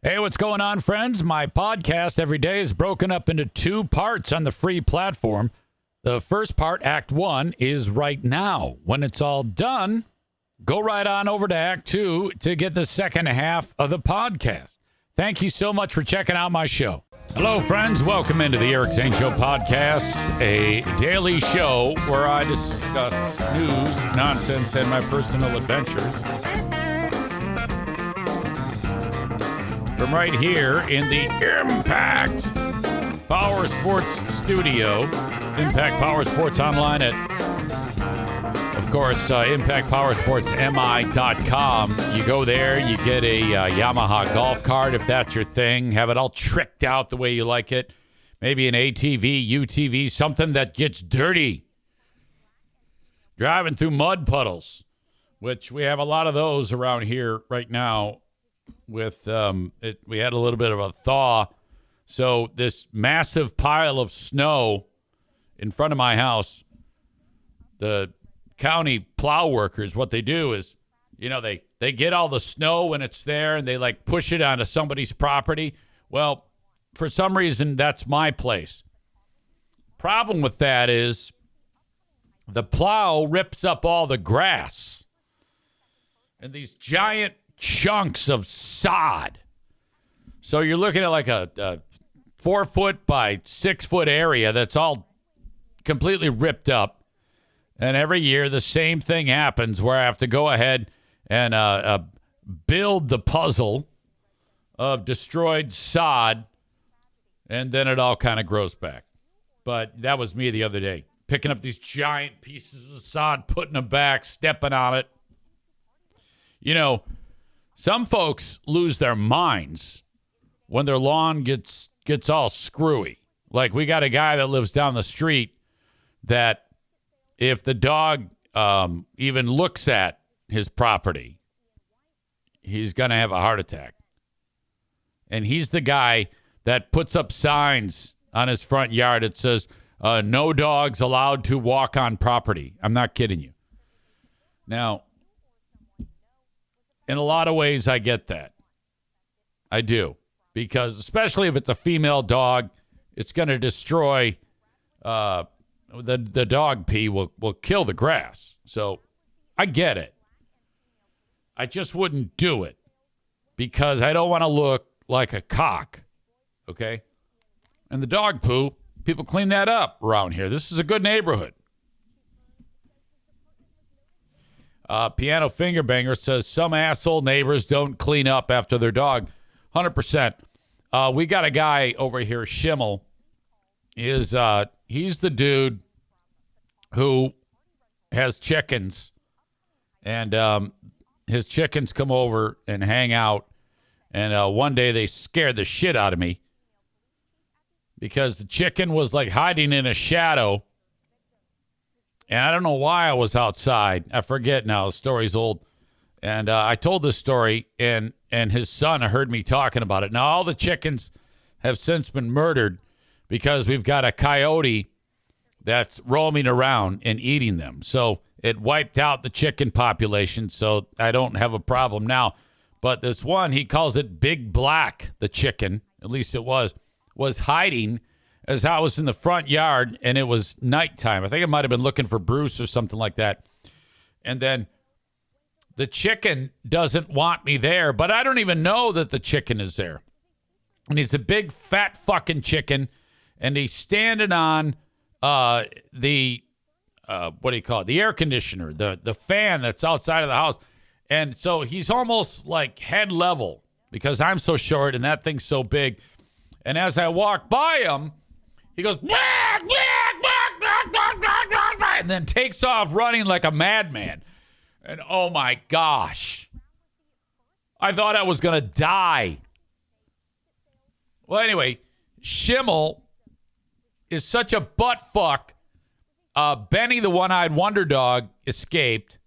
Hey, what's going on, friends? My podcast every day is broken up into two parts on the free platform. The first part, Act 1, is right now. When it's all done, go right on over to Act 2 to get the second half of the podcast. Thank you so much for checking out my show. Hello, friends. Welcome into the Eric Zane Show podcast, a daily show where I discuss news, nonsense, and my personal adventures. From right here in the Impact Power Sports Studio. Impact Power Sports online at, of course, ImpactPowerSportsMI.com. You go there, you get a Yamaha golf cart if that's your thing. Have it all tricked out the way you like it. Maybe an ATV, UTV, something that gets dirty. Driving through mud puddles, which we have a lot of those around here right now. With we had a little bit of a thaw, so this massive pile of snow in front of my house, the county plow workers, what they do is, you know, they get all the snow when it's there and they like push it onto somebody's property. Well, for some reason, that's my place. Problem with that is the plow rips up all the grass and these giant chunks of sod. So you're looking at like a 4 foot by 6 foot area that's all completely ripped up. And every year the same thing happens where I have to go ahead and build the puzzle of destroyed sod, and then it all kind of grows back. But that was me the other day, picking up these giant pieces of sod, putting them back, stepping on it. You know, some folks lose their minds when their lawn gets all screwy. Like we got a guy that lives down the street that if the dog even looks at his property, he's going to have a heart attack. And he's the guy that puts up signs on his front yard that says, no dogs allowed to walk on property. I'm not kidding you. Now, in a lot of ways, I get that. I do. Because especially if it's a female dog, it's going to destroy, the dog pee will kill the grass. So I get it. I just wouldn't do it because I don't want to look like a cock. Okay? And the dog poo, people clean that up around here. This is a good neighborhood. Piano Finger Banger says some asshole neighbors don't clean up after their dog. 100%. We got a guy over here, Schimmel. He's the dude who has chickens, and his chickens come over and hang out. And one day they scared the shit out of me because the chicken was like hiding in a shadow. And I don't know why I was outside. I forget now. The story's old. And I told this story, and his son heard me talking about it. Now, all the chickens have since been murdered because we've got a coyote that's roaming around and eating them. So it wiped out the chicken population, so I don't have a problem now. But this one, he calls it Big Black, the chicken, at least it was hiding as I was in the front yard, and it was nighttime. I think I might have been looking for Bruce or something like that. And then the chicken doesn't want me there, but I don't even know that the chicken is there. And he's a big, fat fucking chicken, and he's standing on the what do you call it? The air conditioner, the fan that's outside of the house. And so he's almost like head level because I'm so short and that thing's so big. And as I walk by him, he goes, and then takes off running like a madman. And oh my gosh, I thought I was going to die. Well, anyway, Schimmel is such a butt fuck. Benny, the one-eyed wonder dog, escaped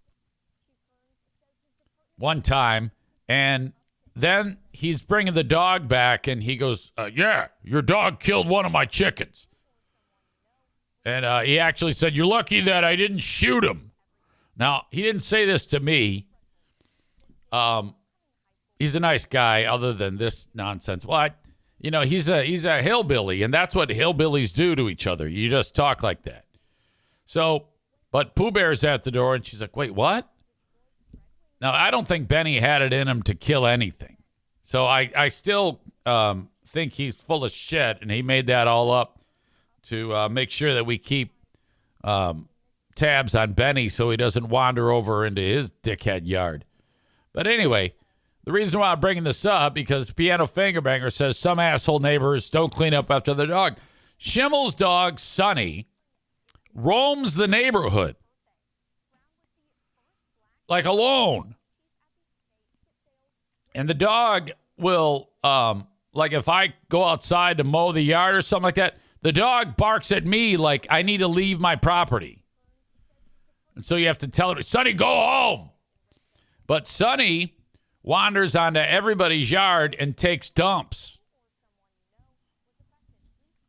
one time. And then he's bringing the dog back, and he goes, yeah, your dog killed one of my chickens. And he actually said, you're lucky that I didn't shoot him. Now, he didn't say this to me. he's a nice guy other than this nonsense. Well, he's a hillbilly, and that's what hillbillies do to each other. You just talk like that. So, but Pooh Bear's at the door, and she's like, wait, what? Now, I don't think Benny had it in him to kill anything. So I still think he's full of shit, and he made that all up to make sure that we keep tabs on Benny so he doesn't wander over into his dickhead yard. But anyway, the reason why I'm bringing this up, because Piano Fingerbanger says some asshole neighbors don't clean up after their dog. Schimmel's dog, Sonny, roams the neighborhood like alone. And the dog will, like if I go outside to mow the yard or something like that, the dog barks at me like I need to leave my property. And so you have to tell him, Sonny, go home. But Sonny wanders onto everybody's yard and takes dumps.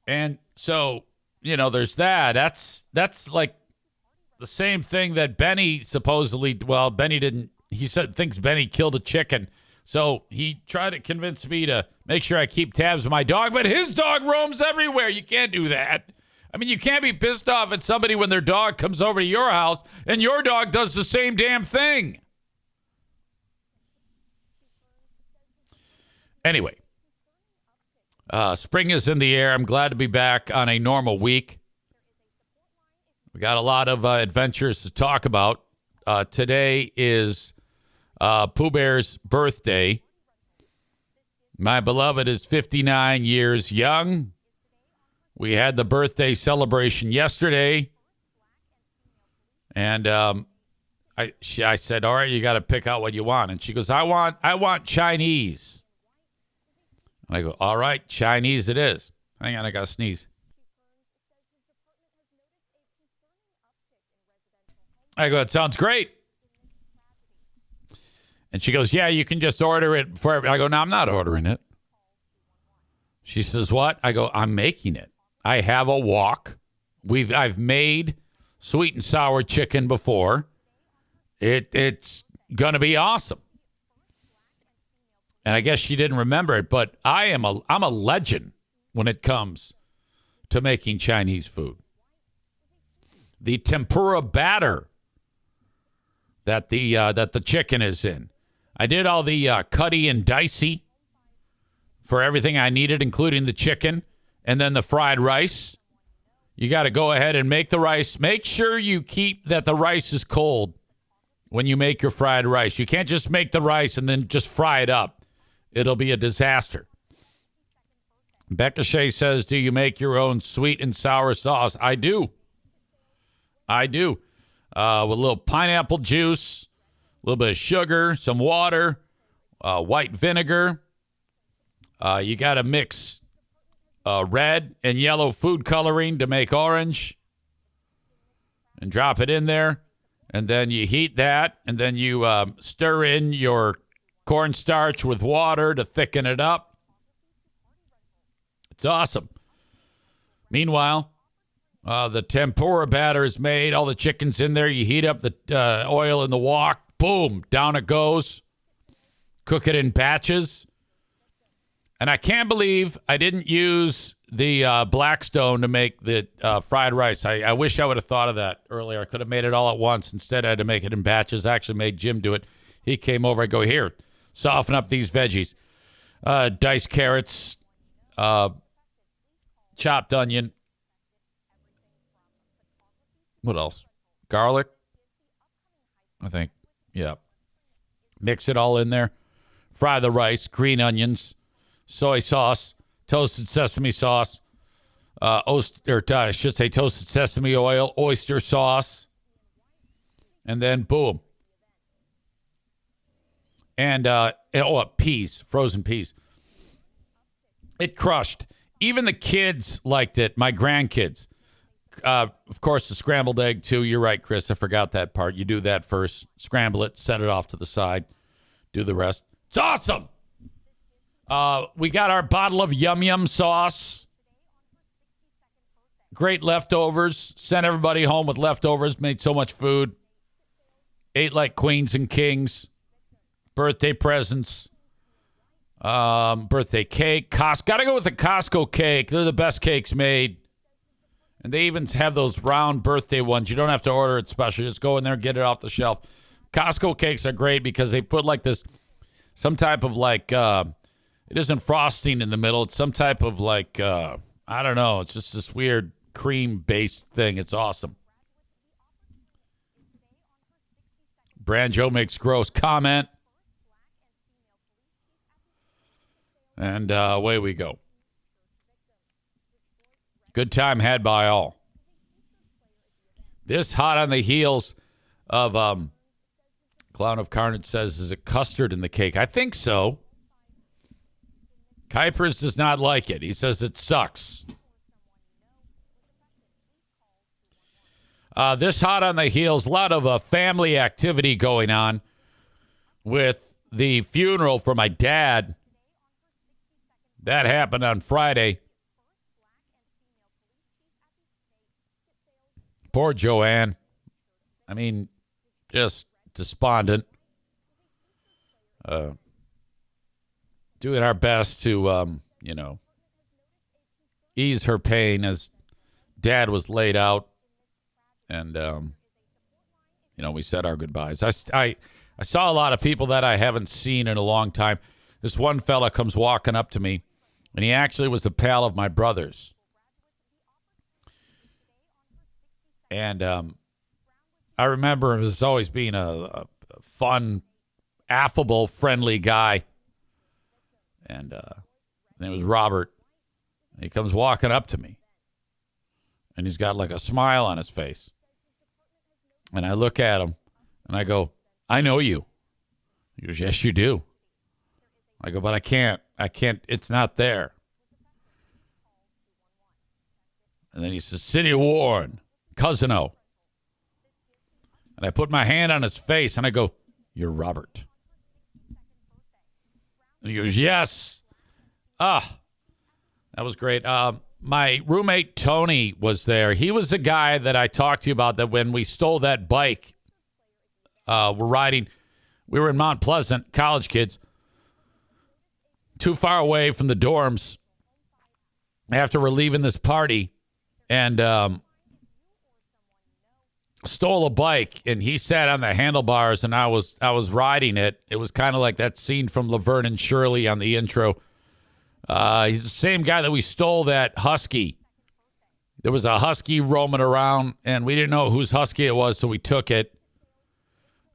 And so, there's that. That's like the same thing that Benny supposedly, Benny didn't, thinks Benny killed a chicken. So he tried to convince me to make sure I keep tabs on my dog, but his dog roams everywhere. You can't do that. I mean, you can't be pissed off at somebody when their dog comes over to your house and your dog does the same damn thing. Anyway, spring is in the air. I'm glad to be back on a normal week. We got a lot of adventures to talk about. Today is Pooh Bear's birthday. My beloved is 59 years young. We had the birthday celebration yesterday. And I said, all right, you got to pick out what you want. And she goes, I want Chinese. And I go, all right, Chinese it is. Hang on, I got to sneeze. I go, it sounds great. And she goes, yeah, you can just order it for. I go, no, I'm not ordering it. She says, what? I go, I'm making it. I have a wok. I've made sweet and sour chicken before. It's gonna be awesome. And I guess she didn't remember it, but I'm a legend when it comes to making Chinese food. The tempura batter that the chicken is in. I did all the cutty and dicey for everything I needed, including the chicken and then the fried rice. You got to go ahead and make the rice. Make sure you keep that the rice is cold when you make your fried rice. You can't just make the rice and then just fry it up. It'll be a disaster. Becca Shea says, do you make your own sweet and sour sauce? I do. With a little pineapple juice, a little bit of sugar, some water, white vinegar. You got to mix red and yellow food coloring to make orange and drop it in there. And then you heat that, and then you stir in your cornstarch with water to thicken it up. It's awesome. Meanwhile, the tempura batter is made. All the chicken's in there. You heat up the oil in the wok. Boom, down it goes. Cook it in batches. And I can't believe I didn't use the Blackstone to make the fried rice. I wish I would have thought of that earlier. I could have made it all at once. Instead, I had to make it in batches. I actually made Jim do it. He came over. I go, here, soften up these veggies. Diced carrots, chopped onion. What else? Garlic, I think. Yeah. Mix it all in there. Fry the rice, green onions, soy sauce, toasted sesame sauce, I should say toasted sesame oil, oyster sauce, and then boom. And peas, frozen peas. It crushed. Even the kids liked it, my grandkids. Of course, the scrambled egg, too. You're right, Chris. I forgot that part. You do that first. Scramble it. Set it off to the side. Do the rest. It's awesome. We got our bottle of Yum Yum sauce. Great leftovers. Sent everybody home with leftovers. Made so much food. Ate like queens and kings. Birthday presents. Birthday cake. Gotta go with the Costco cake. They're the best cakes made. And they even have those round birthday ones. You don't have to order it special. Just go in there and get it off the shelf. Costco cakes are great because they put like this, some type of like, it isn't frosting in the middle. It's some type of like, I don't know. It's just this weird cream-based thing. It's awesome. Brand Joe makes gross comment. And away we go. Good time had by all. This hot on the heels of Clown of Carnage says, is it custard in the cake? I think so. Kuipers does not like it. He says it sucks. This hot on the heels, a lot of family activity going on with the funeral for my dad. That happened on Friday. Poor Joanne. I mean, just despondent. Doing our best to, ease her pain as Dad was laid out. And, we said our goodbyes. I saw a lot of people that I haven't seen in a long time. This one fella comes walking up to me, and he actually was a pal of my brother's. And I remember him as always being a fun, affable, friendly guy. And his name was Robert. And he comes walking up to me. And he's got like a smile on his face. And I look at him and I go, I know you. He goes, yes, you do. I go, but I can't, it's not there. And then he says, City of Warren. Cousino. And I put my hand on his face and I go, you're Robert. And he goes, yes. That was great. My roommate Tony was there. He was the guy that I talked to you about that when we stole that bike. We're riding. We were in Mount Pleasant, college kids. Too far away from the dorms after we're leaving this party. And stole a bike, and he sat on the handlebars, and I was riding it. It was kind of like that scene from Laverne and Shirley on the intro. He's the same guy that we stole that husky. There was a husky roaming around, and we didn't know whose husky it was, so we took it.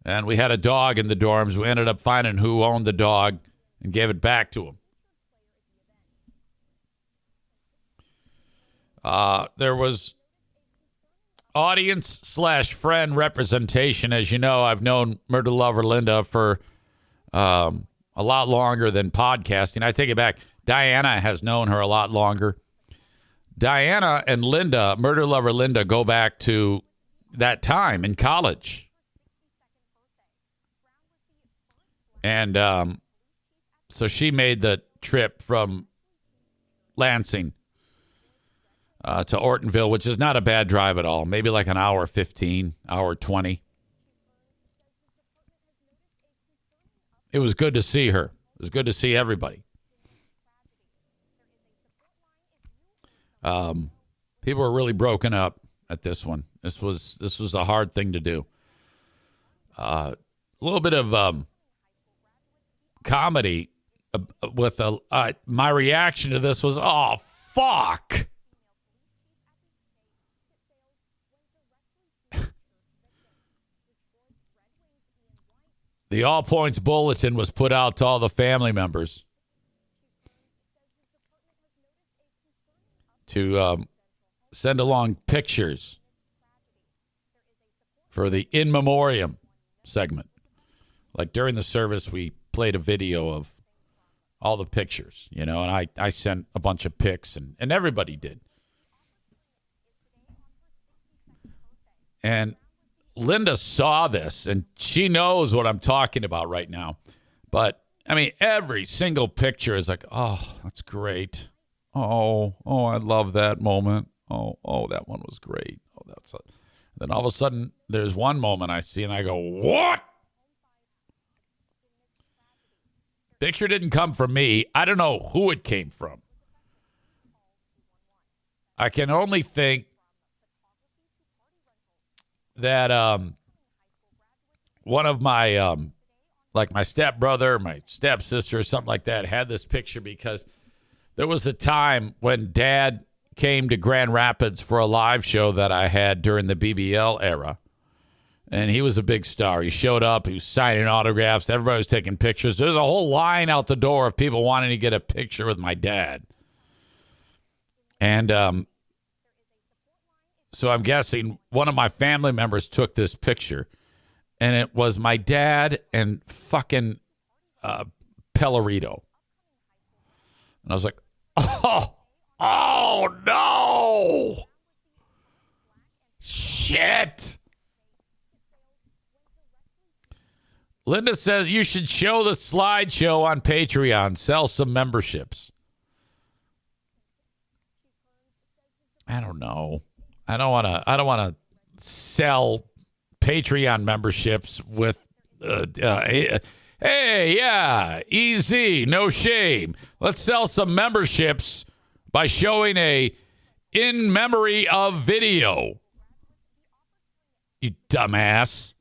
And we had a dog in the dorms. We ended up finding who owned the dog and gave it back to him. There was audience/friend representation. As you know, I've known Murder Lover Linda for a lot longer than podcasting. I take it back. Diana has known her a lot longer. Diana and Linda, Murder Lover Linda, go back to that time in college. And so she made the trip from Lansing to Ortonville, which is not a bad drive at all. Maybe like an hour 15, hour 20. It was good to see her. It was good to see everybody. People were really broken up at this one. This was a hard thing to do. A little bit of comedy with my reaction to this was, oh, fuck. The All Points Bulletin was put out to all the family members to send along pictures for the in memoriam segment. Like during the service, we played a video of all the pictures, and I sent a bunch of pics, and everybody did. And Linda saw this, and she knows what I'm talking about right now. But, I mean, every single picture is like, oh, that's great. Oh, I love that moment. Oh, that one was great. Then all of a sudden, there's one moment I see, and I go, what? Picture didn't come from me. I don't know who it came from. I can only think that one of my, like my stepbrother, my stepsister, or something like that, had this picture because there was a time when Dad came to Grand Rapids for a live show that I had during the BBL era. And he was a big star. He showed up. He was signing autographs. Everybody was taking pictures. There's a whole line out the door of people wanting to get a picture with my dad. And so I'm guessing one of my family members took this picture. And it was my dad and fucking Pellerito. And I was like, oh no. Shit. Linda says you should show the slideshow on Patreon. Sell some memberships. I don't know. I don't want to sell Patreon memberships with hey, yeah, easy, no shame. Let's sell some memberships by showing a in memory of video. You dumbass.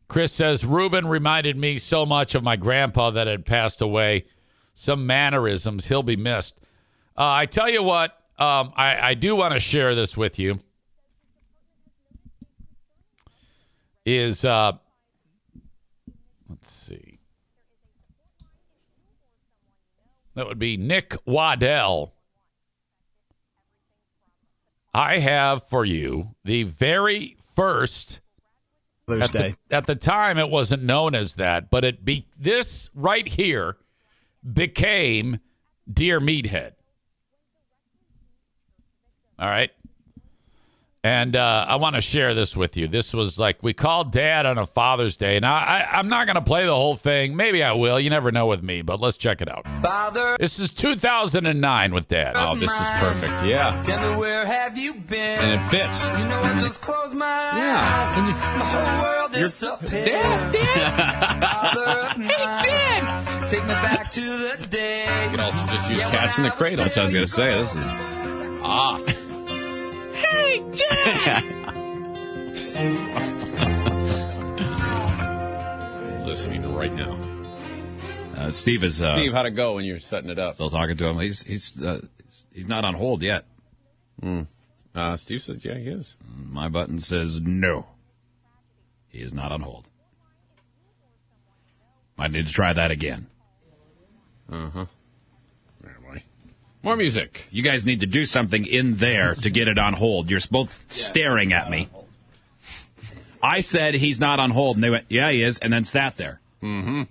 Chris says, Reuben reminded me so much of my grandpa that had passed away. Some mannerisms. He'll be missed. I tell you what, I do want to share this with you. Let's see. That would be Nick Waddell. I have for you the very first... At the time, it wasn't known as that, but this right here became Dear Meathead. All right. And I want to share this with you. This was like, we called Dad on a Father's Day. Now, I'm not going to play the whole thing. Maybe I will. You never know with me, but let's check it out. Father. This is 2009 with Dad. Oh, this is perfect. Yeah. Tell me, where have you been? And it fits. You know, I just close my eyes. My whole world is up here. Dad. Hey, Dad. Take me back to the day. You could also just use Cats in the Cradle. That's what I was going to say. This is... Hey, Dad. He's listening right now. Steve is... Steve, how'd it go when you were setting it up? Still talking to him. He's not on hold yet. Steve says, yeah, he is. My button says no. He is not on hold. Might need to try that again. Uh-huh. More music. You guys need to do something in there to get it on hold. You're both staring at me. I said he's not on hold, and they went, yeah, he is, and then sat there. Mm-hmm.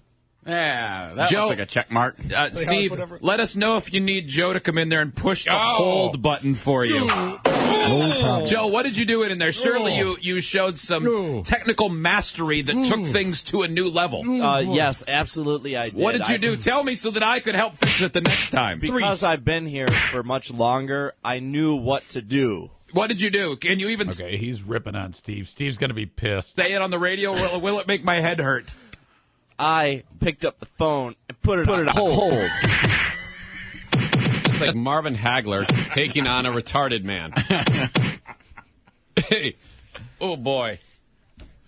Yeah, that Joe, looks like a check mark. Steve, let us know if you need Joe to come in there and push the hold button for you. Joe, what did you do in there? Surely you showed some technical mastery that took things to a new level. Yes, absolutely I did. What did you do? Tell me so that I could help fix it the next time. Because I've been here for much longer, I knew what to do. What did you do? Can you even... Okay, he's ripping on Steve. Steve's going to be pissed. Say it on the radio, or will it make my head hurt? I picked up the phone and put it on hold. It's like Marvin Hagler taking on a retarded man. Hey. Oh, boy.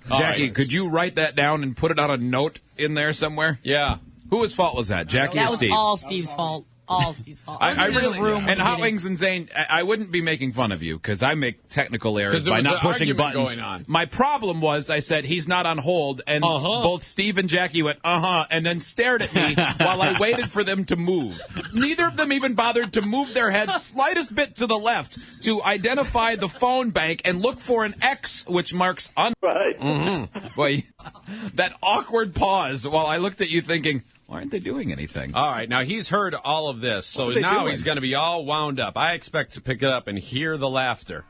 Jackie, could you write that down and put it on a note in there somewhere? Yeah. Whose fault was that, Jackie or Steve? That was all Steve's fault. All Steve's fault. I really, and Hot Wings and Zane, I wouldn't be making fun of you because I make technical errors by not pushing buttons. Going on. My problem was I said he's not on hold, and both Steve and Jackie went and then stared at me while I waited for them to move. Neither of them even bothered to move their heads slightest bit to the left to identify the phone bank and look for an X, which marks Right. Mm-hmm. Boy, that awkward pause while I looked at you thinking, why aren't they doing anything? All right, now he's heard all of this, so now he's going to be all wound up. I expect to pick it up and hear the laughter.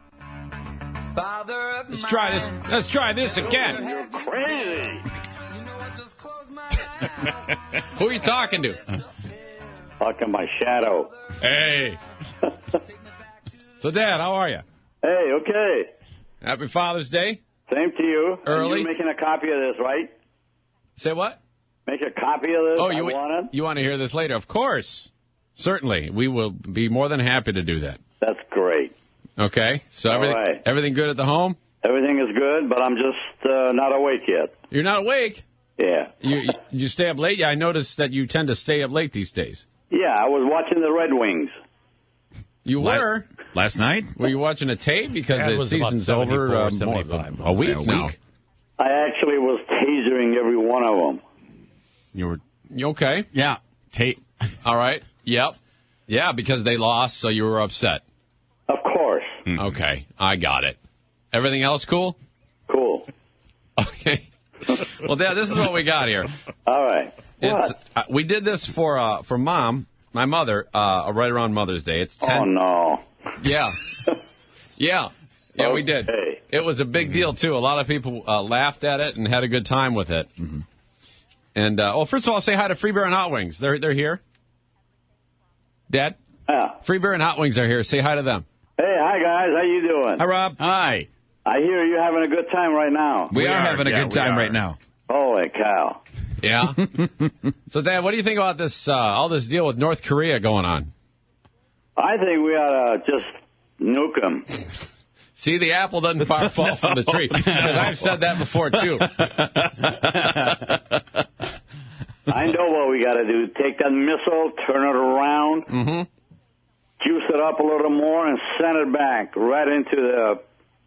Let's try this. Let's try this again. You're crazy. Who are you talking to? Talking my shadow. Hey. So, Dad, how are you? Hey, okay. Happy Father's Day. Same to you. Early. And you're making a copy of this, right? Say what? Make a copy of this. Oh, I want it. you want to hear this later? Of course. Certainly. We will be more than happy to do that. That's great. Okay. So All right. everything good at the home? Everything is good, but I'm just not awake yet. You're not awake? Yeah. You stay up late? Yeah, I noticed that you tend to stay up late these days. Yeah, I was watching the Red Wings. You were? Last night? Were you watching a tape? Because That the was about season's 74, over 75. a week now. I actually was tasering every one of them. You were. You okay? Yeah. All right. Yep. Yeah, because they lost, so you were upset. Of course. Okay, I got it. Everything else cool? Cool. Okay. Well, Dad, this is what we got here. All right. It's we did this for Mom, my mother, right around Mother's Day. It's 10. Oh, no. Yeah. Yeah, we did. Okay. It was a big deal, too. A lot of people laughed at it and had a good time with it. Mm-hmm. And, first of all, say hi to Free Beer and Hot Wings. They're here. Dad? Yeah. Free Beer and Hot Wings are here. Say hi to them. Hey, hi, guys. How you doing? Hi, Rob. Hi. I hear you're having a good time right now. We are having a good time right now. Holy cow. Yeah. So, Dad, what do you think about this all this deal with North Korea going on? I think we ought to just nuke them. See, the apple doesn't far fall from the tree. Because I've said that before, too. I know what we got to do. Take that missile, turn it around, juice it up a little more, and send it back right into the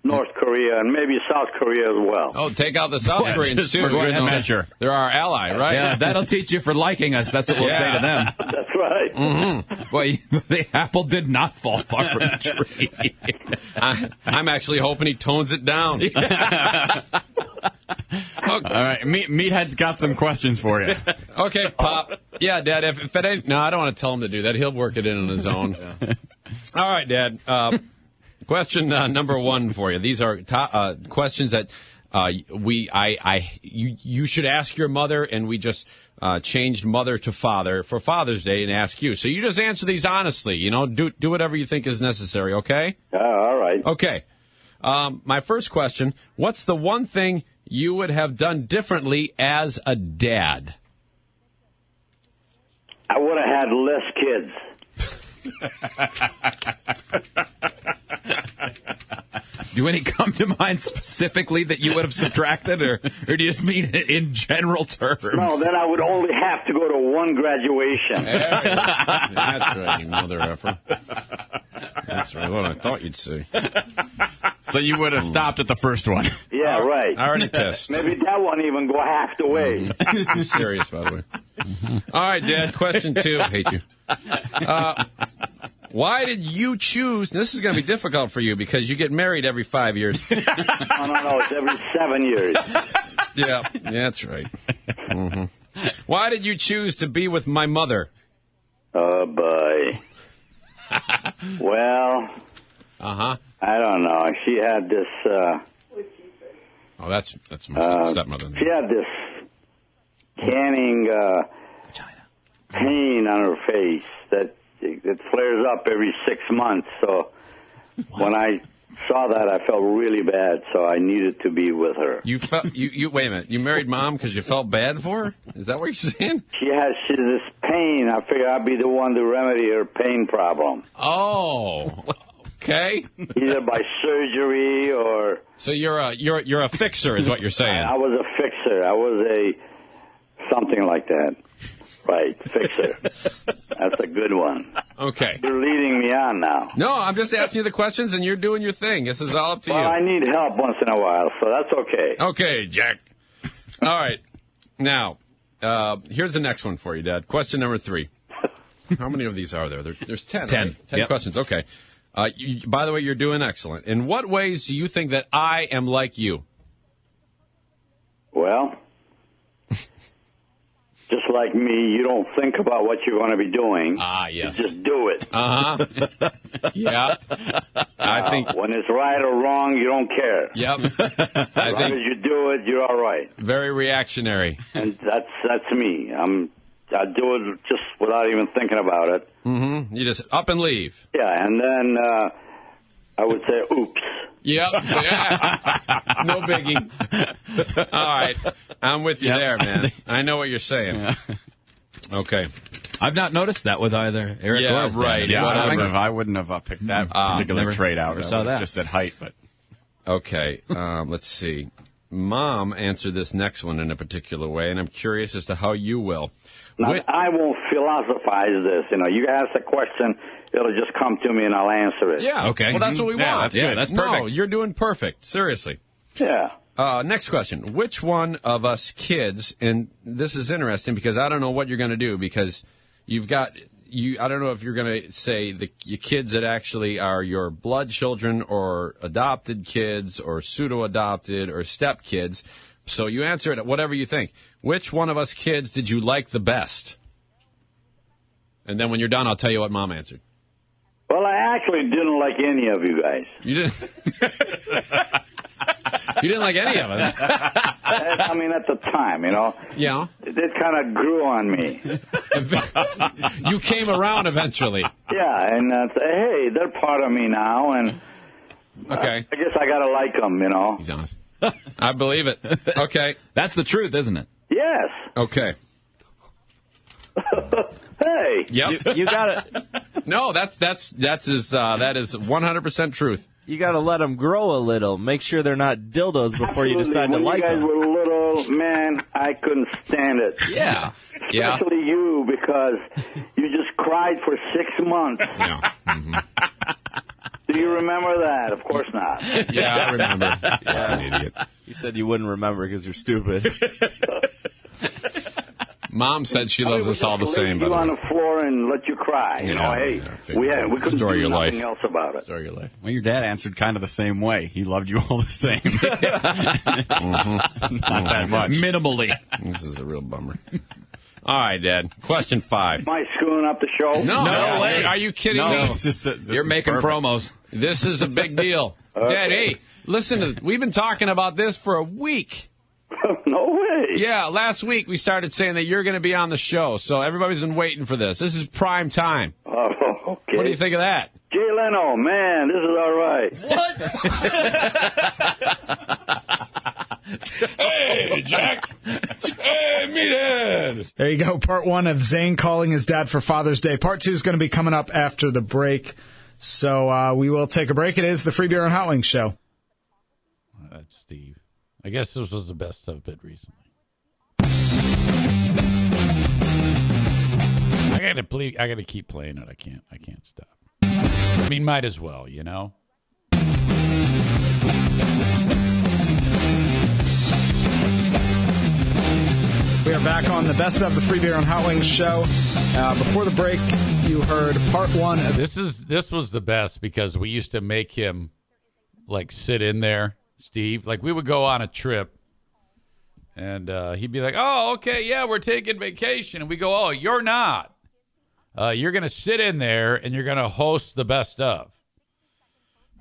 North Korea and maybe South Korea as well. Oh, take out the South Koreans, too. For good measure. They're our ally, right? Yeah, that'll teach you for liking us. That's what we'll say to them. That's right. Boy, the apple did not fall far from the tree. I'm actually hoping he tones it down. All right, Meathead's got some questions for you. Okay, Pop. Yeah, Dad, if it ain't... No, I don't want to tell him to do that. He'll work it in on his own. All right, Dad. Question number one for you. These are questions that you should ask your mother, and we just changed mother to father for Father's Day and ask you. So you just answer these honestly. You know, do whatever you think is necessary, okay? All right. Okay. My first question, what's the one thing you would have done differently as a dad? I would have had less kids. Do any come to mind specifically that you would have subtracted, or do you just mean in general terms? No, then I would only have to go to one graduation. That's right, you mother effer. That's right, what I thought you'd say. So you would have stopped at the first one. Yeah, right. I already pissed. Maybe that won't even go half the way. I'm serious, by the way. All right, Dad, question two. I hate you. Why did you choose... This is going to be difficult for you because you get married every 5 years. No, it's every 7 years. Yeah, that's right. Mm-hmm. Why did you choose to be with my mother? Oh, boy. Well, Uh-huh. I don't know. She had this... Oh, that's my stepmother. She had this canning pain on her face that it flares up every 6 months. So when I saw that, I felt really bad. So I needed to be with her. You felt you wait a minute. You married Mom because you felt bad for her? Is that what you're saying? She has this pain. I figured I'd be the one to remedy her pain problem. Oh, okay. Either by surgery or... So you're a fixer, is what you're saying. I was a fixer. I was a something like that. Right, fixer. That's a good one. Okay. You're leading me on now. No, I'm just asking you the questions, and you're doing your thing. This is all up to Well, you. I need help once in a while, so that's okay. Okay, Jack. All right. Now, here's the next one for you, Dad. Question number 3. How many of these are there? There's 10. 10. Right? 10 Yep. questions. Okay. By the way, you're doing excellent. In what ways do you think that I am like you? Well, just like me, you don't think about what you're going to be doing. Ah, yes. You just do it. Uh-huh. Yeah. I think... When it's right or wrong, you don't care. Yep. As I long as think you do it, you're all right. very reactionary. And that's me. I do it just without even thinking about it. Mm-hmm. You just up and leave. Yeah, and then I would say, oops. Yep. Yeah. No biggie. All right. I'm with you there, man. I know what you're saying. Yeah. Okay. I've not noticed that with either Eric or his dad. right. Yeah, Whatever. I wouldn't have picked that particular trait out. never I saw would've that. just said height, but Okay. Let's see. Mom answered this next one in a particular way, and I'm curious as to how you will. Now, Wait- I won't philosophize this. You ask a question, it'll just come to me and I'll answer it. Yeah. Okay. Well, that's what we Yeah, want. that's good. That's No, perfect. you're doing perfect. Seriously. Yeah. Next question. Which one of us kids, and this is interesting because I don't know what you're going to do because you've got, I don't know if you're going to say your kids that actually are your blood children or adopted kids or pseudo-adopted or step kids. So you answer it whatever you think. Which one of us kids did you like the best? And then when you're done, I'll tell you what Mom answered. Well, I actually didn't like any of you guys. You didn't. You didn't like any of us. I mean, at the time, Yeah. it kind of grew on me. You came around eventually. Yeah, and hey, they're part of me now, and Okay. I guess I got to like them, He's honest. I believe it. Okay. That's the truth, isn't it? Yes. Okay. Hey. Yep. You gotta No, that is 100% truth. you gotta let them grow a little. Make sure they're not dildos before you decide to when like you guys them. were little, man, I couldn't stand it. Yeah. Yeah. Especially you, because you just cried for 6 months. Yeah. Do you remember that? Of course not. Yeah, I remember. Yeah, an idiot. You said you wouldn't remember because you're stupid. Mom said she loves We us all the just same. laid By you the on way. the floor and let you cry. Hey, we couldn't Story do of your nothing life. else about it. Story of your life. well, your dad answered kind of the same way. He loved you all the same. Not that much. Minimally. This is a real bummer. All right, Dad. Question 5. Am I screwing up the show? No way. Are you kidding No, me? it's just You're making promos. This is a big deal. Dad, hey, listen, we've been talking about this for a week. No way. Yeah, last week we started saying that you're going to be on the show, so everybody's been waiting for this. This is prime time. Oh, okay. What do you think of that? Jay Leno, man, this is all right. Hey, Jack. Hey, Meathead. There you go. Part 1 of Zane calling his dad for Father's Day. Part 2 is going to be coming up after the break. So we will take a break. It is the Free Beer and Hot Wings show. That's Steve. I guess this was the best of it recently. I gotta keep playing it. I can't stop. I mean, might as well, We are back on the best of the Free Beer and Hot Wings show. Before the break, you heard part 1 of This was the best because we used to make him sit in there, Steve. We would go on a trip and he'd be like, "Oh, okay, yeah, we're taking vacation." And we go, "Oh, you're not. You're going to sit in there and you're going to host the best of."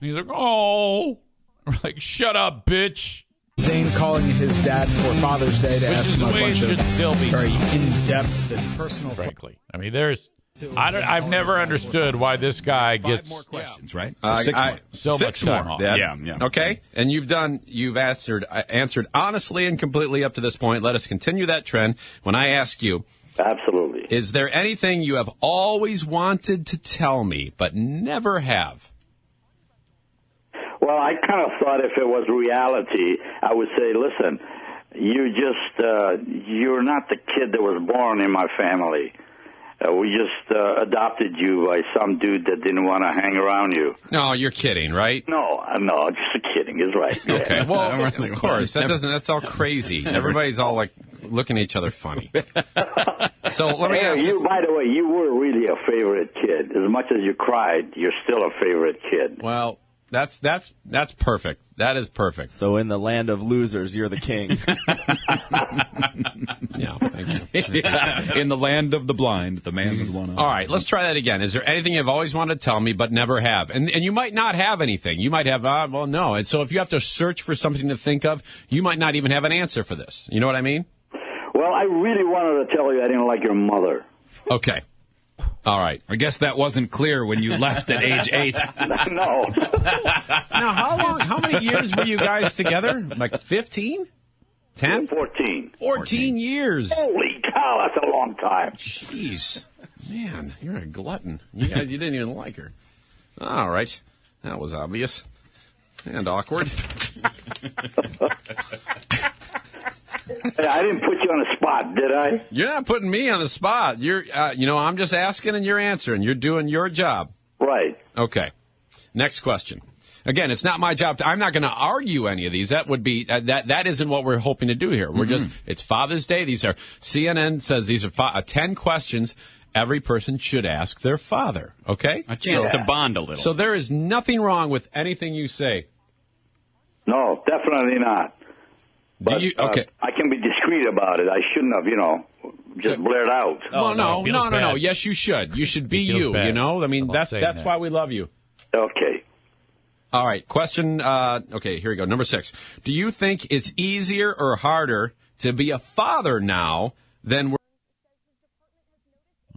And he's like, "Oh." We're like, "Shut up, bitch." Zane calling his dad for Father's Day to Which ask is him the a way it bunch should of still be. very in-depth and personal. Frankly, I mean, I've never understood why this guy 5 gets more questions, right? Uh, 6 more. so Six much time more, off. Dad. Yeah. Okay, and you've answered honestly and completely up to this point. Let us continue that trend. When I ask you, Absolutely. is there anything you have always wanted to tell me but never have? Well, I kind of thought if it was reality, I would say, listen, you're not the kid that was born in my family. We just adopted you by some dude that didn't want to hang around you. No, you're kidding, right? No, just kidding. Is right. Yeah. Okay, well, of course. That's all crazy. Everybody's all looking at each other funny. So let me ask you. By the way, you were really a favorite kid. As much as you cried, you're still a favorite kid. Well, that's perfect. That is perfect. So in the land of losers, you're the king. Yeah, thank you. Yeah. In the land of the blind, the man with one eye. All right, let's try that again. Is there anything you've always wanted to tell me but never have? And you might not have anything. You might have, well, no. And so if you have to search for something to think of, you might not even have an answer for this. You know what I mean? Well, I really wanted to tell you I didn't like your mother. Okay. All right. I guess that wasn't clear when you left at age 8. No. Now, how many years were you guys together? Like 15? 10? 14. 14 years. Holy cow, that's a long time. Jeez. Man, you're a glutton. You didn't even like her. All right. That was obvious. And awkward. Hey, I didn't put you on the spot, did I? You're not putting me on the spot. You're, I'm just asking and you're answering. You're doing your job. Right. Okay. Next question. Again, it's not my job. I'm not going to argue any of these. That would be that isn't what we're hoping to do here. We're just it's Father's Day. These are CNN says these are 10 questions every person should ask their father. Okay, a chance to bond a little. So there is nothing wrong with anything you say. No, definitely not. But, okay. I can be discreet about it. I shouldn't have, just blared out. Oh, no. bad. Yes, you should. You should be feels you. bad I mean, about that's why we love you. Okay. All right. Question. Okay, here we go. Number 6. Do you think it's easier or harder to be a father now than we're?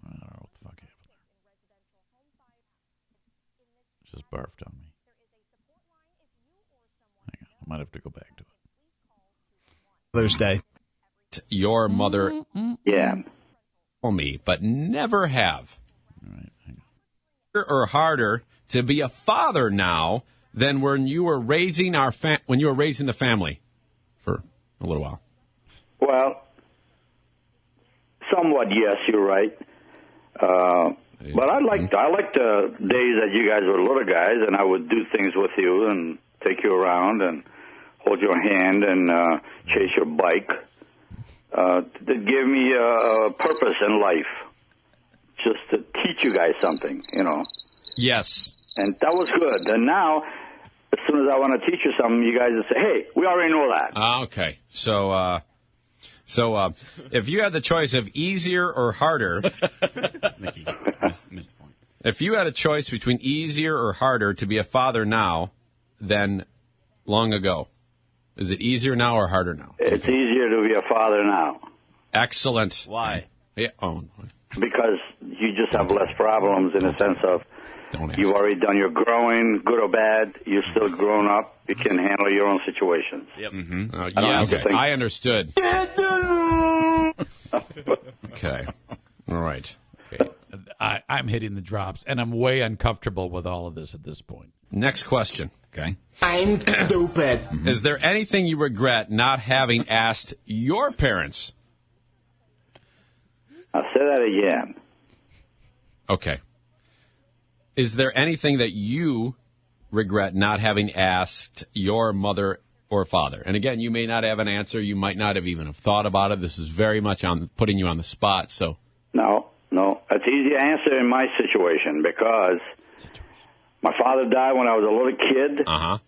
I don't know what the fuck happened there. Just barfed on me. Hang on, I might have to go back to it. Father's Day. Your mother, Yeah. told me, but never have. All right, hang on. Or harder to be a father now than when you were raising the family for a little while. Well, somewhat, yes, you're right. But I liked the days that you guys were little guys, and I would do things with you and take you around and hold your hand and chase your bike. That gave me a purpose in life, just to teach you guys something, Yes. And that was good. And now, as soon as I want to teach you something, you guys will say, hey, we already know that. Okay. So if you had the choice of easier or harder, Mickey missed the point. if you had a choice between easier or harder to be a father now than long ago, is it easier now or harder now? It's easier to be a father now. Excellent. Why? Yeah. Oh, Because you just have less problems in the sense of don't you've answer. already done your growing, good or bad. You're still grown up. You can handle your own situations. Yep. Yes, okay. I understood. Okay. All right. Okay. I'm hitting the drops, and I'm way uncomfortable with all of this at this point. Next question. Okay. I'm stupid. Is there anything you regret not having asked your parents? I'll say that again. Okay. Is there anything that you regret not having asked your mother or father? And again, you may not have an answer. You might not have even have thought about it. This is very much on putting you on the spot. So No. That's easy to answer in my situation because my father died when I was a little kid. I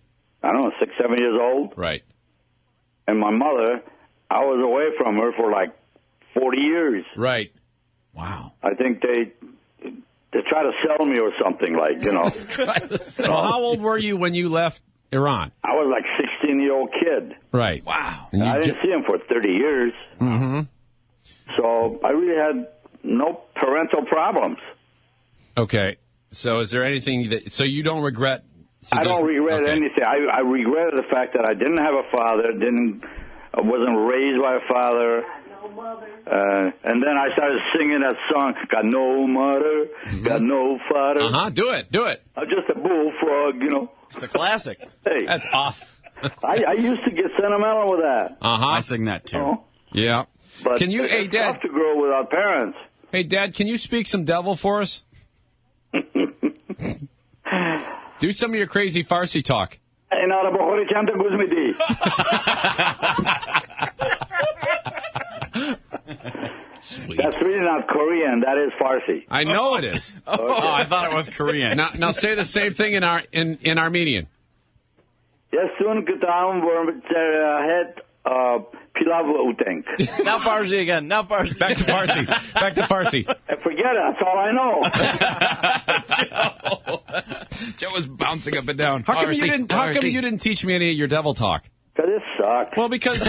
don't know, 6, 7 years old. Right. And my mother, I was away from her for like 40 years. Right. Wow. I think they try to sell me or something So how old were you when you left Iran? I was like 16-year-old kid. Right. Wow. And I didn't see him for 30 years. So I really had no parental problems. Okay. So is there anything that... So you don't regret... I don't regret anything. I regretted the fact that I didn't have a father, wasn't raised by a father. And then I started singing that song, got no mother, got no father. Do it. I'm just a bullfrog, It's a classic. Hey, That's off. I used to get sentimental with that. I sing that too. Yeah. But Can you, hey, it's Dad? tough to grow without parents. Hey, Dad, can you speak some devil for us? Do some of your crazy Farsi talk. Sweet. That's really not Korean. That is Farsi. I know it is. Oh, I thought it was Korean. Now say the same thing in Armenian. Yesun gıdağım head pilav utenk. Now Farsi again. Now Farsi. Back to Farsi. Forget it. That's all I know. Joe was bouncing up and down. How come you didn't teach me any of your devil talk? Because it sucks. Well, because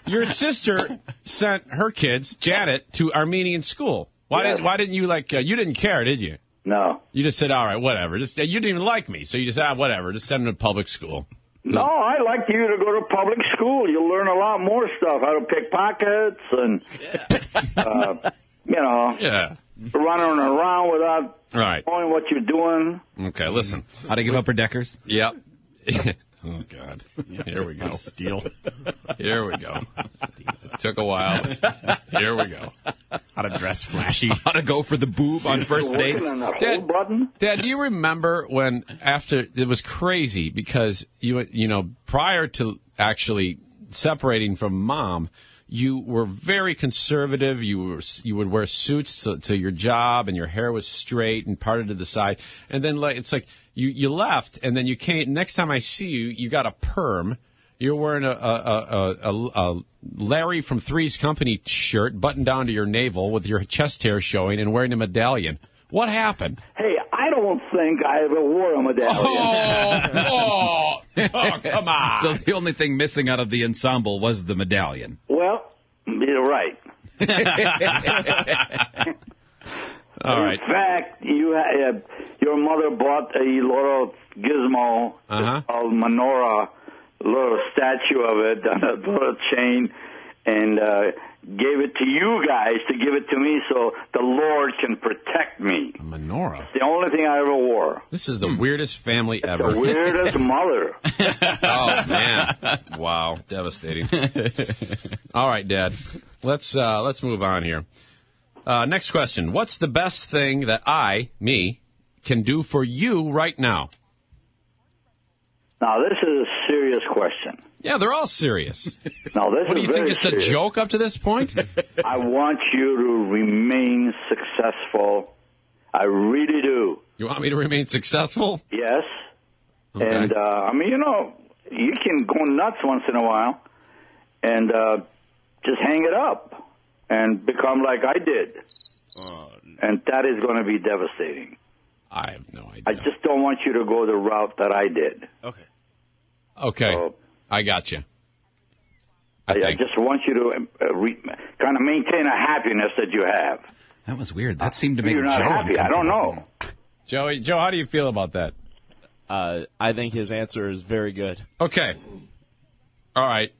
your sister sent her kids, Janet, to Armenian school. Why didn't you you didn't care, did you? No. You just said, all right, whatever. You didn't even like me, so you just whatever. Just send them to public school. No, I like you to go to public school. You'll learn a lot more stuff, how to pick pockets and, running around without knowing what you're doing. Okay, listen. How to give up for Deckers? Yep. Oh, God. Here we go. Steal. Here we go. It took a while. Here we go. How to dress flashy. How to go for the boob on first dates? Dad, do you remember when after it was crazy because prior to actually separating from Mom, you were very conservative. You would wear suits to your job, and your hair was straight and parted to the side. And then it's like you left, and then you came. Next time I see you, you got a perm. You're wearing a Larry from Three's Company shirt, buttoned down to your navel, with your chest hair showing, and wearing a medallion. What happened? Hey, I don't think I ever wore a medallion. Oh, come on. So the only thing missing out of the ensemble was the medallion. Well, you're right. All right. In fact, your mother bought a little gizmo called menorah, a little statue of it, on a little chain, and gave it to you guys to give it to me so the Lord can protect me. A menorah? It's the only thing I ever wore. This is the weirdest family ever. The weirdest mother. Oh, man. Wow. Devastating. All right, Dad. Let's move on here. Next question. What's the best thing that me, can do for you right now? Now, this is a serious question. Yeah, they're all serious. Now, this what do is you think? very It's serious. a joke up to this point? I want you to remain successful. I really do. You want me to remain successful? Yes. Okay. And, you can go nuts once in a while and just hang it up and become like I did. And that is going to be devastating. I have no idea. I just don't want you to go the route that I did. Okay. So, I got you. I just want you to kind of maintain a happiness that you have. That was weird. That seemed to make You're not Joe happy. I don't uncomfortable. know. Joe, how do you feel about that? I think his answer is very good. Okay. All right.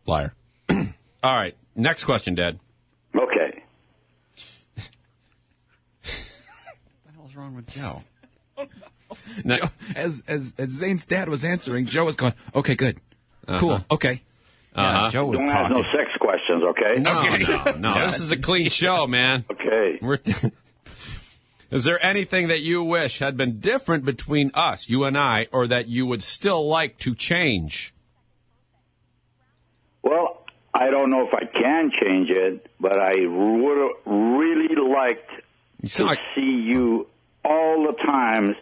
Liar. All right. Next question, Dad. Okay. What the hell's wrong with Joe? Joe, as Zane's dad was answering, Joe was going, okay, good. Cool. Okay. Yeah, Joe was Don't ask talking. no sex questions, okay? No. This is a clean show, man. Okay. Is there anything that you wish had been different between us, you and I, or that you would still like to change? Well, I don't know if I can change it, but I would have really liked to see you all the times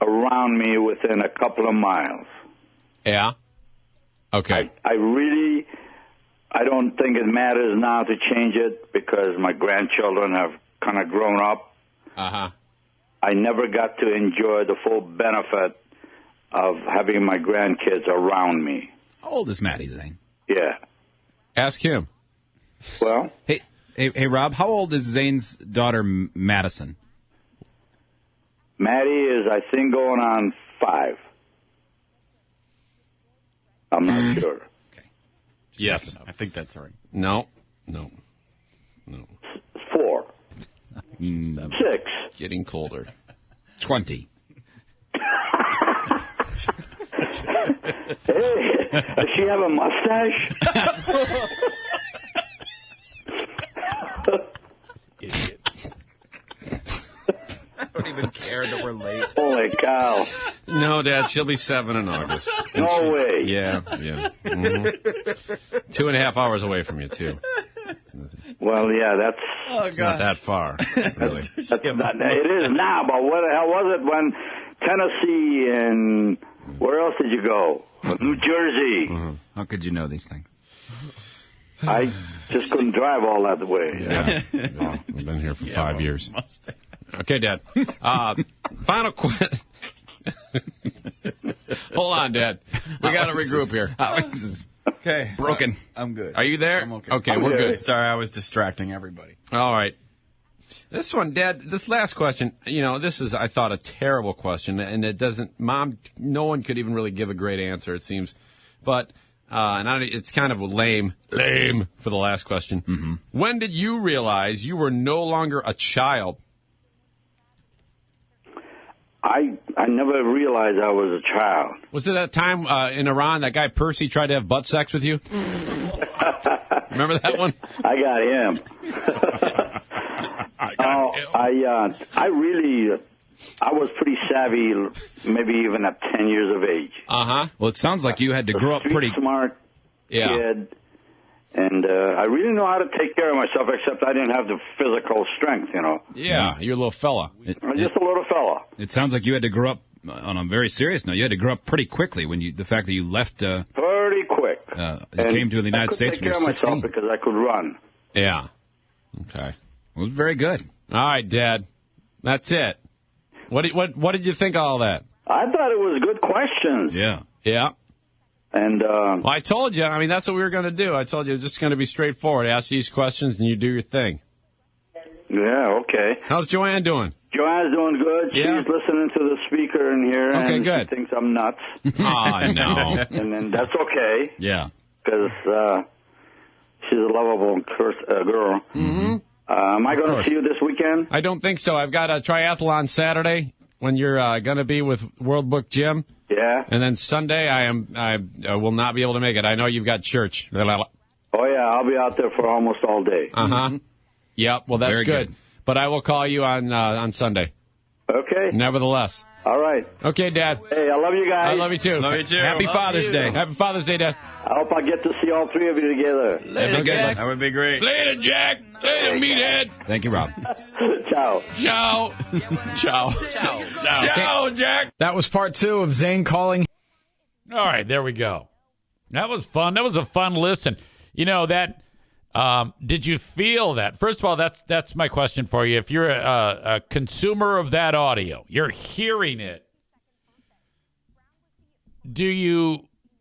around me within a couple of miles. Yeah? Okay. I don't think it matters now to change it because my grandchildren have kind of grown up. Uh-huh. I never got to enjoy the full benefit of having my grandkids around me. How old is Maddie, Zane? Yeah. Ask him. Well? Hey, Rob, how old is Zane's daughter, Madison? Maddie is, I think, going on 5. I'm not sure. Okay. Yes. I think that's right. No. 4. 6. Getting colder. 20. Hey, does she have a mustache? Idiot. I don't even care that we're late. Holy cow. No, Dad, she'll be 7 in August. No way. Yeah. Mm-hmm. 2.5 hours away from you, too. Well, yeah, that's... It's not that far, really. It is now, but what the hell was it when Tennessee and... Where else did you go? New Jersey. Mm-hmm. How could you know these things? I just couldn't drive all that way. Yeah. Well, we've been here for 5 years. Okay, Dad. Final question. Hold on, Dad. We got to regroup here. Okay. Broken. I'm good. Are you there? I'm okay. Okay, we're good. Sorry, I was distracting everybody. All right. This one, Dad, this last question, this is, I thought, a terrible question, and it doesn't, Mom, no one could even really give a great answer, it seems. But, it's kind of lame for the last question. Mm-hmm. When did you realize you were no longer a child? I never realized I was a child. Was it that time in Iran that guy Percy tried to have butt sex with you? Remember that one? I got him. I was pretty savvy, maybe even at 10 years of age. Uh-huh. Well, it sounds like you had to grow up pretty smart kid. And I really know how to take care of myself, except I didn't have the physical strength, Yeah, you're a little fella. I'm just a little fella. It sounds like you had to grow up, on a very serious note, you had to grow up pretty quickly when the fact that you left. Pretty quick. You came to the United States when you were 16. I could take care of myself because I could run. Yeah. Okay. It was very good. All right, Dad. That's it. What did you think of all that? I thought it was good questions. Yeah. Yeah. And well, I told you. I mean, that's what we were going to do. I told you it's just going to be straightforward. Ask these questions and you do your thing. Yeah. Okay. How's Joanne doing? Joanne's doing good. Yeah? She's listening to the speaker in here. Okay, and good. She thinks I'm nuts. Oh, no. And then that's okay. Yeah. Because she's a lovable girl. Mm-hmm. Am I going to see you this weekend? I don't think so. I've got a triathlon Saturday when you're going to be with World Book Jim. Yeah. And then Sunday, I will not be able to make it. I know you've got church. Oh, yeah. I'll be out there for almost all day. Uh-huh. Yep. Well, that's Very good. But I will call you on Sunday. Okay. Nevertheless. All right. Okay, Dad. Hey, I love you guys. I love you too. Love you too. Happy Father's Day. Happy Father's Day, Dad. I hope I get to see all three of you together. Later, Jack. That would be great. Later, Jack. Later, Meathead. Thank you, Rob. Ciao. Ciao. Ciao. Ciao, Jack. That was part 2 of Zane calling. All right, there we go. That was fun. That was a fun listen. That did you feel that? First of all, that's my question for you. If you're a consumer of that audio, you're hearing it.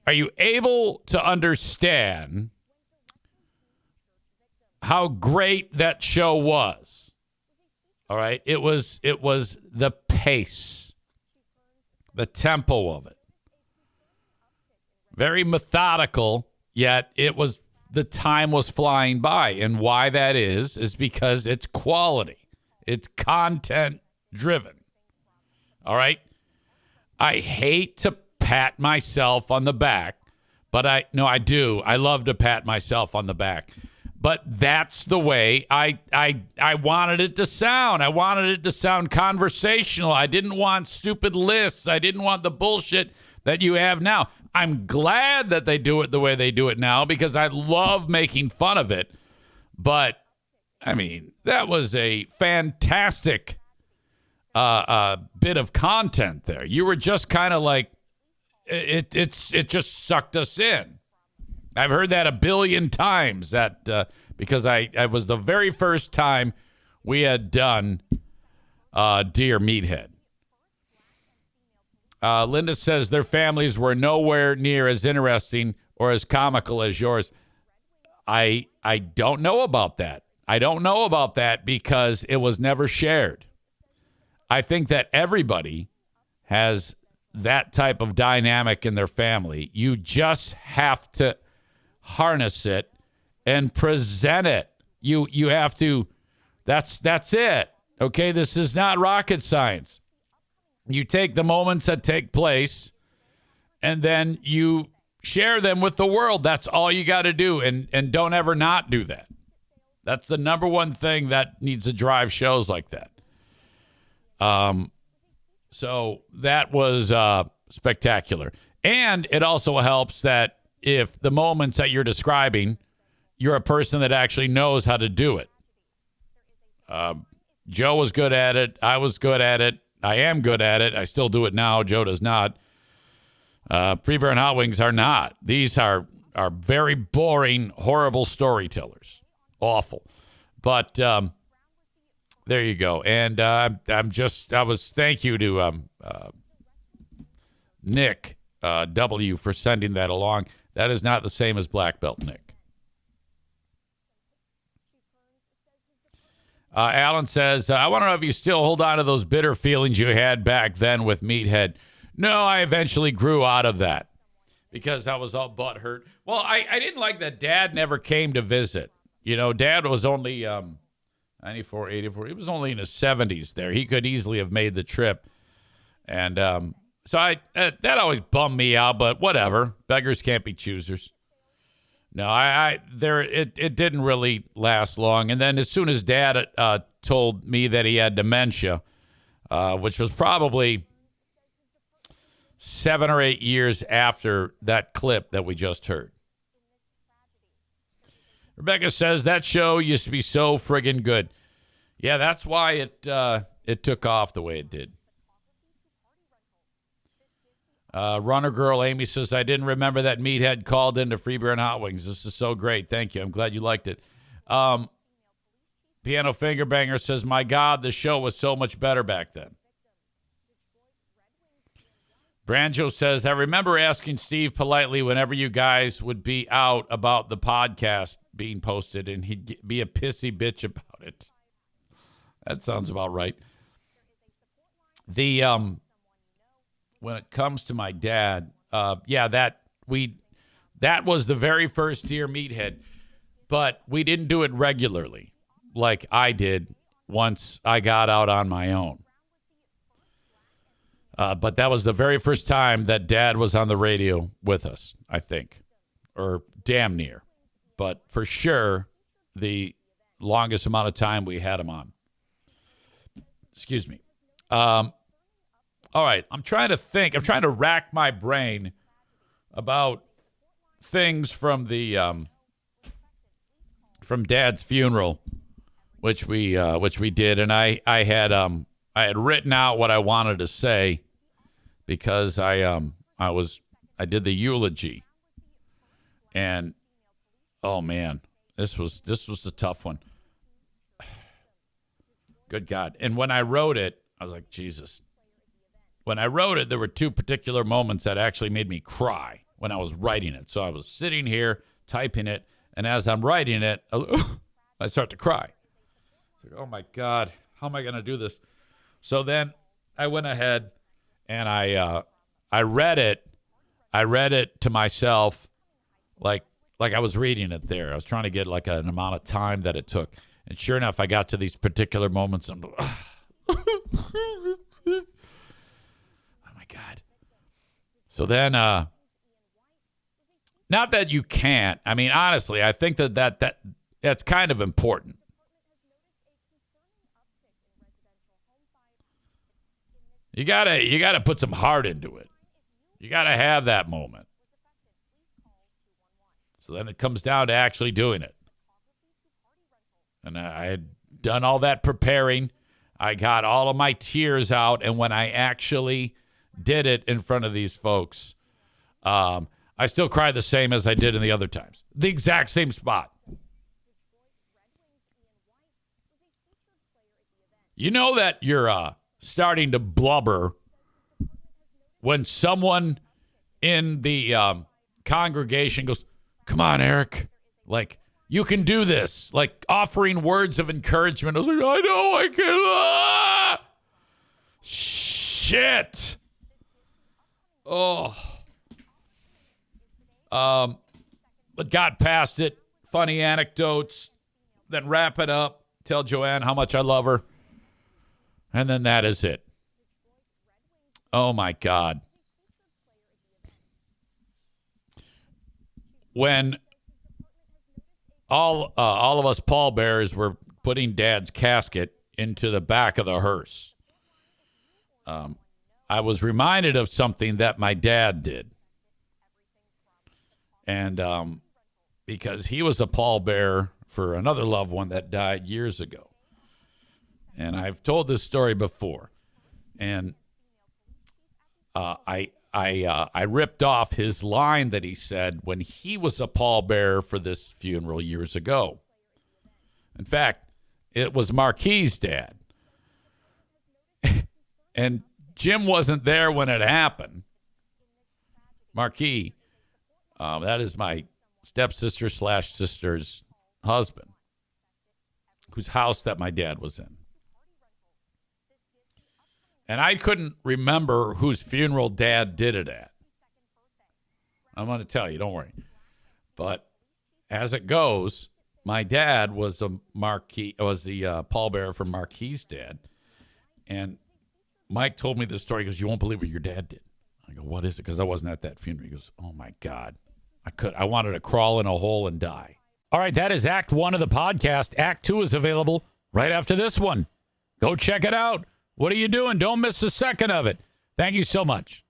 Are you able to understand how great that show was? All right, it was the pace, the tempo of it. Very methodical, yet the time was flying by. And why that is because it's quality. It's content driven. All right? I hate to pat myself on the back, but I do. I love to pat myself on the back. But that's the way I wanted it to sound. I wanted it to sound conversational. I didn't want stupid lists. I didn't want the bullshit that you have now. I'm glad that they do it the way they do it now because I love making fun of it. But, I mean, that was a fantastic bit of content there. You were just kind of like, it just sucked us in. I've heard that a billion times because I was the very first time we had done Dear Meathead. Linda says their families were nowhere near as interesting or as comical as yours. I don't know about that. I don't know about that because it was never shared. I think that everybody has that type of dynamic in their family. You just have to harness it and present it. You have to. That's it. Okay, this is not rocket science. You take the moments that take place, and then you share them with the world. That's all you got to do, and don't ever not do that. That's the number one thing that needs to drive shows like that. So that was spectacular. And it also helps that if the moments that you're describing, you're a person that actually knows how to do it. Joe was good at it. I was good at it. I am good at it. I still do it now. Joe does not. Pre-Bear and Hot Wings are not. These are very boring, horrible storytellers. Awful. But there you go. And thank you to Nick W. for sending that along. That is not the same as black belt, Nick. Alan says, I want to know if you still hold on to those bitter feelings you had back then with Meathead. No, I eventually grew out of that because I was all butthurt. Well, I didn't like that Dad never came to visit. You know, Dad was only 94, 84. He was only in his 70s there. He could easily have made the trip. And so that always bummed me out, but whatever. Beggars can't be choosers. No, it didn't really last long. And then as soon as Dad told me that he had dementia, which was probably 7 or 8 years after that clip that we just heard. Rebecca says that show used to be so friggin' good. Yeah, that's why it took off the way it did. Runner Girl Amy says, I didn't remember that Meathead called into Free Beer and Hot Wings. This is so great. Thank you. I'm glad you liked it. Piano Finger Banger says, my God, the show was so much better back then. Branjo says, I remember asking Steve politely whenever you guys would be out about the podcast being posted, and he'd be a pissy bitch about it. That sounds about right. When it comes to my dad, that was the very first Dear Meathead, but we didn't do it regularly like I did once I got out on my own. But that was the very first time that Dad was on the radio with us, I think, or damn near. But for sure, the longest amount of time we had him on. Excuse me. All right, I'm trying to think. I'm trying to rack my brain about things from the from Dad's funeral, which we did, and I had written out what I wanted to say because I did the eulogy, and oh man, this was a tough one. Good God! And when I wrote it, I was like, Jesus. When I wrote it, there were two particular moments that actually made me cry when I was writing it. So I was sitting here typing it, and as I'm writing it, I start to cry. Like, oh my God, how am I going to do this? So then I went ahead and I read it. I read it to myself, like I was reading it there. I was trying to get like an amount of time that it took, and sure enough, I got to these particular moments. I'm God. So then, not that you can't. I mean, honestly, I think that's kind of important. You gotta put some heart into it. You gotta have that moment. So then it comes down to actually doing it. And I had done all that preparing. I got all of my tears out, and when I actually did it in front of these folks, I still cry the same as I did in the other times. The exact same spot. You know that you're starting to blubber when someone in the congregation goes, come on, Eric, like, you can do this, like offering words of encouragement. I was like, I know I can. Shit. Oh. But got past it. Funny anecdotes. Then wrap it up. Tell Joanne how much I love her. And then that is it. Oh, my God. When all of us pallbearers were putting Dad's casket into the back of the hearse, I was reminded of something that my dad did. And because he was a pallbearer for another loved one that died years ago. And I've told this story before. And I ripped off his line that he said when he was a pallbearer for this funeral years ago. In fact, it was Marquis' dad. And Jim wasn't there when it happened. Marquis. That is my stepsister / sister's husband, whose house that my dad was in. And I couldn't remember whose funeral Dad did it at. I'm going to tell you, don't worry. But as it goes, my dad was the pallbearer for Marquis' dad. And Mike told me this story. He goes, "You won't believe what your dad did." I go, "What is it?" Because I wasn't at that funeral. He goes, "Oh, my God. I wanted to crawl in a hole and die." All right, that is Act 1 of the podcast. Act 2 is available right after this one. Go check it out. What are you doing? Don't miss a second of it. Thank you so much.